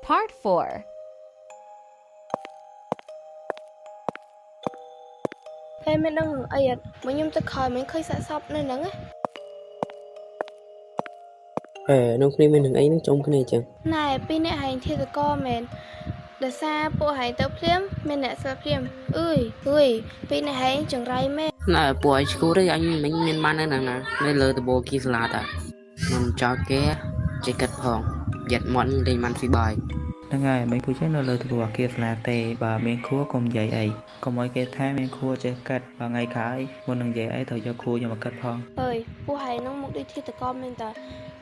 Part 4 Em đang hưởng ai ạ, mà nhung ta khỏi mình khơi xả sọc nên nắng á. Nông khi mình ấy nó trong cái này chẳng. Này, pin nè hành thì tụi con mình đợt xa bộ hành tao phim, mình nè xa phim. Ui, pin nè hành chẳng rai mẹ. Là buổi school đấy mình mang cái này đây là từ bộ kia là ta mình cho cái jacket phong giật món đây mình phi bài ហ្នឹងហើយមិនគួរចេះនៅលើទូរអាគារសាលាទេបើមានខួរកុំនិយាយអីកុំឲ្យគេថាមានខួរចេះកាត់បើថ្ងៃក្រោយមុននឹងនិយាយអីត្រូវយកខួរយកមកកាត់ផង Ơi, bộ hành nó một đi thì tụi con mình ta.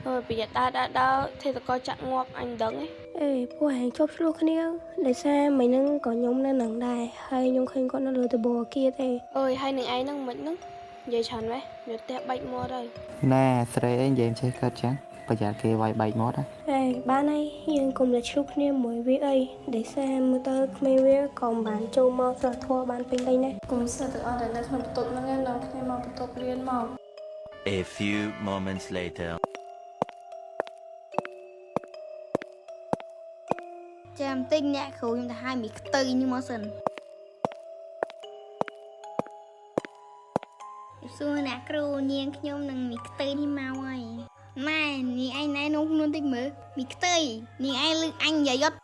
Rồi bây giờ ta đã thì tụi con chặn ngọp anh đấng ấy. Ê, bộ hành chốt luôn cái này. Để xa mình nâng có nhung nên nắng đài hay nhung khinh con nó lừa từ bò kia thế. Ơi, hai nâng ấy nâng mình nâng. Vậy chẳng vậy, giờ tẹp bạch mua đây. ណែស្រីអីនិយាយចេះកាត់ចឹងប្រយ័ត្នគេវាយបែកមាត់ណា Ê, ba này, nhưng cùng là chúcគ្នាមួយវាអីđể xemមើលទៅក្មេងវាក៏បានចូលមកស្រធัวបានពេញលេញដែរគុំសិតទាំងអស់ដែលនៅក្នុងបន្ទប់ហ្នឹងឯងដល់គ្នាមកបន្ទប់រៀនមក A few moments later. ចាំតិចអ្នកគ្រូខ្ញុំទៅឲ្យមីខ្ទើនេះមកសិនសួរអ្នកគ្រូនាងខ្ញុំនឹងមីខ្ទើនេះមកហើយម៉ែនាងឯងណែនោះខ្លួនតិចមើលមីខ្ទើនាងឯងលឺអញនិយាយអត់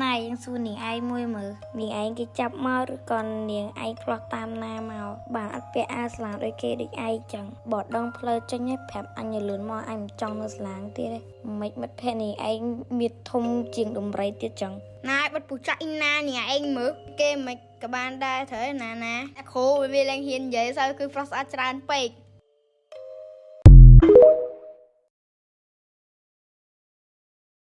ណែយើងសួរនាងឯងមួយមើលនាងឯងគេចាប់មកឬក៏នាងឯងផ្លោះតាមណាមកបានអត់ពាក់អាវស្លាដូចគេដូចឯងចឹងបើដងផ្លូវចេញឲ្យប្រាប់អញឲ្យលឿនមកអញមិនចង់នៅស្លាងទៀតទេមិនមិត្តភក្តិនាងឯងមានធំជាងដំរីទៀតចឹងណែបាត់ពូចាក់អ៊ីណានាងឯងមើលគេមិនក៏បានដែរត្រូវណាគ្រូវាឡើងហ៊ាននិយាយសើគឺប្រុសស្អាតច្រើនពេក